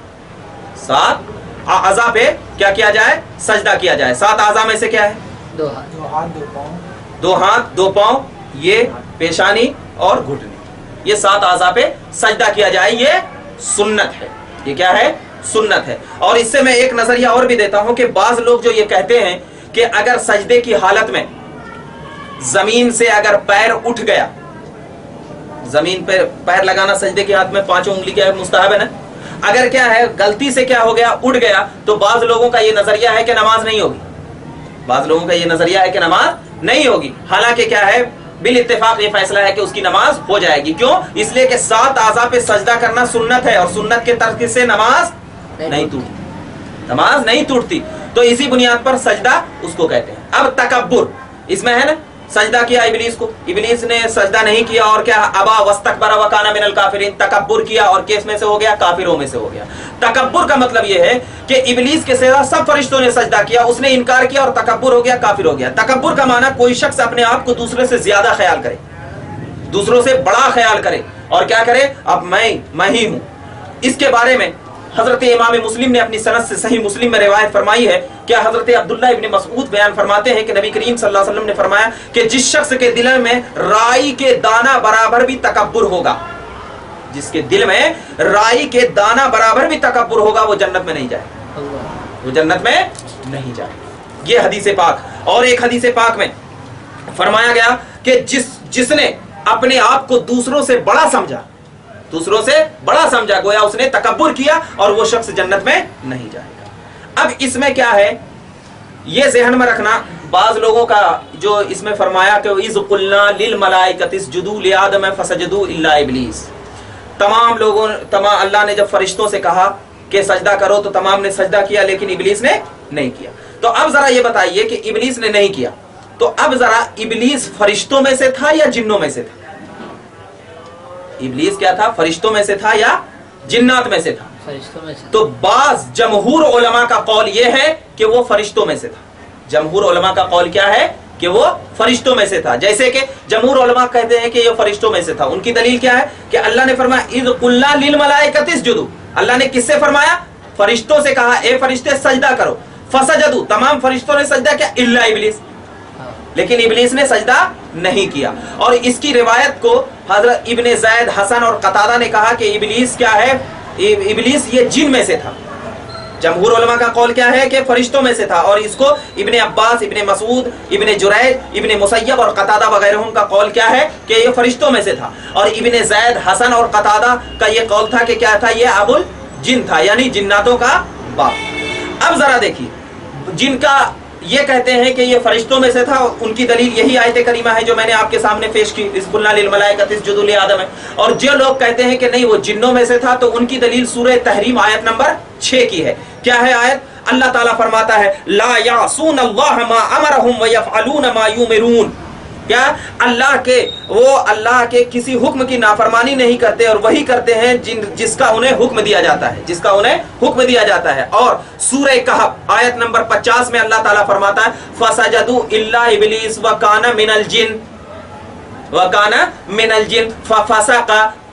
7 اعضاء پہ کیا کیا جائے، سجدہ کیا جائے۔ 7 اعضاء میں سے کیا ہے، 2 ہاتھ 2 ہاتھ 2 پاؤں، یہ پیشانی اور گھٹنے، یہ 7 اعضاء پہ سجدہ کیا جائے، یہ سنت ہے، یہ کیا ہے، سنت ہے۔ اور اس سے میں ایک نظریہ اور بھی دیتا ہوں کہ بعض لوگ جو یہ کہتے ہیں کہ اگر سجدے کی حالت میں زمین سے اگر پیر اٹھ گیا، زمین پہ پیر لگانا سجدے کی حالت میں 5 انگلی کیا ہے، مستحب ہے نا، اگر کیا ہے غلطی سے کیا ہو گیا، اٹھ گیا، تو بعض لوگوں کا یہ نظریہ ہے کہ نماز نہیں ہوگی، بعض لوگوں کا یہ نظریہ ہے کہ نماز نہیں ہوگی۔ حالانکہ کیا ہے، بالاتفاق یہ فیصلہ ہے کہ اس کی نماز ہو جائے گی۔ کیوں؟ اس لیے کہ 7 اعضاء پہ سجدہ کرنا سنت ہے، اور سنت کے ترک سے نماز نہیں ٹوٹتی، نماز نہیں ٹوٹتی۔ تو اسی بنیاد پر سجدہ اس کو کہتے ہیں۔ اب تکبر، اس میں ہے نا، سجدہ کیا ابلیس کو، ابلیس نے سجدہ نہیں کیا اور کیا، ابا واستکبر وکان من الکافرین، تکبر کیا اور کس میں سے ہو گیا، کافروں میں سے ہو گیا۔ تکبر کا مطلب یہ ہے کہ ابلیس کے سوا سب فرشتوں نے سجدہ کیا، اس نے انکار کیا اور تکبر ہو گیا، کافر ہو گیا۔ تکبر کا معنی کوئی شخص اپنے آپ کو دوسرے سے زیادہ خیال کرے، دوسروں سے بڑا خیال کرے، اور کیا کرے، اب میں ہی ہوں۔ اس کے بارے میں حضرت امام مسلم نے اپنی سند سے صحیح مسلم میں روایت فرمائی ہے کہ حضرت عبداللہ ابن مسعود بیان فرماتے ہیں کہ نبی کریم صلی اللہ علیہ وسلم نے فرمایا کہ جس شخص کے دل میں رائی کے دانہ برابر بھی تکبر ہوگا، جس کے دل میں رائی کے دانہ برابر بھی تکبر ہوگا، وہ جنت میں نہیں جائے گا، وہ جنت میں نہیں جائے گا۔ یہ حدیث پاک۔ اور ایک حدیث پاک میں فرمایا گیا کہ جس نے اپنے آپ کو دوسروں سے بڑا سمجھا، دوسروں سے بڑا سمجھا، گویا اس نے تکبر کیا، اور وہ شخص جنت میں نہیں جائے گا۔ اب اس میں کیا ہے، یہ ذہن میں رکھنا، بعض لوگوں کا جو اس میں فرمایا کہ اذ قلنا للملائکۃ اسجدوا لآدم فسجدوا الا ابلیس، تمام اللہ نے جب فرشتوں سے کہا کہ سجدہ کرو تو تمام نے سجدہ کیا، لیکن ابلیس نے نہیں کیا۔ تو اب ذرا یہ بتائیے کہ ابلیس نے نہیں کیا، تو اب ذرا ابلیس فرشتوں میں سے تھا یا جنوں میں سے تھا؟ ابلیس کیا تھا، فرشتوں میں سے تھا یا جنات میں سے تھا؟ فرشتوں میں سے۔ تو بعض جمہور علماء کا قول یہ ہے کہ وہ فرشتوں میں سے تھا۔ جمہور علماء کا قول کیا ہے کہ وہ فرشتوں میں سے تھا۔ جیسے کہ جمہور علماء کہتے ہیں کہ یہ فرشتوں میں سے تھا، ان کی دلیل کیا ہے کہ اللہ نے فرمایا اذ قلنا للملائکۃ اسجدوا، اللہ نے کس سے فرمایا، فرشتوں سے کہا اے فرشتے سجدہ کرو، فسجدوا، تمام فرشتوں نے سجدہ کیا، الا ابلیس، لیکن ابلیس نے سجدہ نہیں کیا. اور اس کی روایت کو حضرت ابن زید، حسن اور قتادہ نے کہا کہ ابلیس کیا ہے، ابلیس یہ جن میں سے تھا. جمہور علماء کا قول کیا ہے کہ فرشتوں میں سے تھا، اور اس کو ابن عباس، ابن مسعود، ابن جریج، ابن مسیب اور قتادہ وغیرہ کا قول کیا ہے کہ یہ فرشتوں میں سے تھا. اور ابن زید، حسن اور قتادہ کا یہ قول تھا کہ کیا تھا، یہ ابو الجن تھا، یعنی جناتوں کا باپ. اب ذرا دیکھیے، جن کا یہ کہتے ہیں کہ یہ فرشتوں میں سے تھا، ان کی دلیل یہی آیت کریمہ ہے جو میں نے آپ کے سامنے پیش کی، اذ قلنا للملائکۃ اسجدوا لآدم ہے. اور جو لوگ کہتے ہیں کہ نہیں وہ جنوں میں سے تھا، تو ان کی دلیل سورہ تحریم آیت نمبر 6 کی ہے. کیا ہے آیت؟ اللہ تعالیٰ فرماتا ہے لا یعصون اللہ ما امرہم ویفعلون ما یؤمرون. کیا اللہ کے کسی حکم کی نافرمانی نہیں کرتے اور وہی کرتے ہیں جس کا انہیں حکم دیا جاتا ہے، جس کا انہیں حکم دیا جاتا ہے. اور سورہ کہف آیت نمبر 50 میں اللہ تعالیٰ فرماتا ہے فسجدوا الا ابلیس وکان من الجن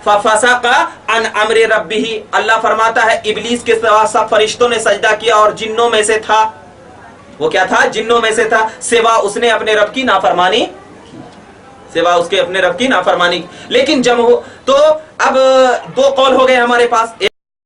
ففسق عن امر ربہ. اللہ فرماتا ہے ابلیس کے سوا سب فرشتوں نے سجدہ کیا اور جنوں میں سے تھا. وہ کیا تھا؟ جنوں میں سے تھا، سوا اس نے اپنے رب کی نافرمانی، سوا اس کے اپنے رب کی نافرمانی. لیکن تو اب دو قول ہو گئے ہمارے پاس.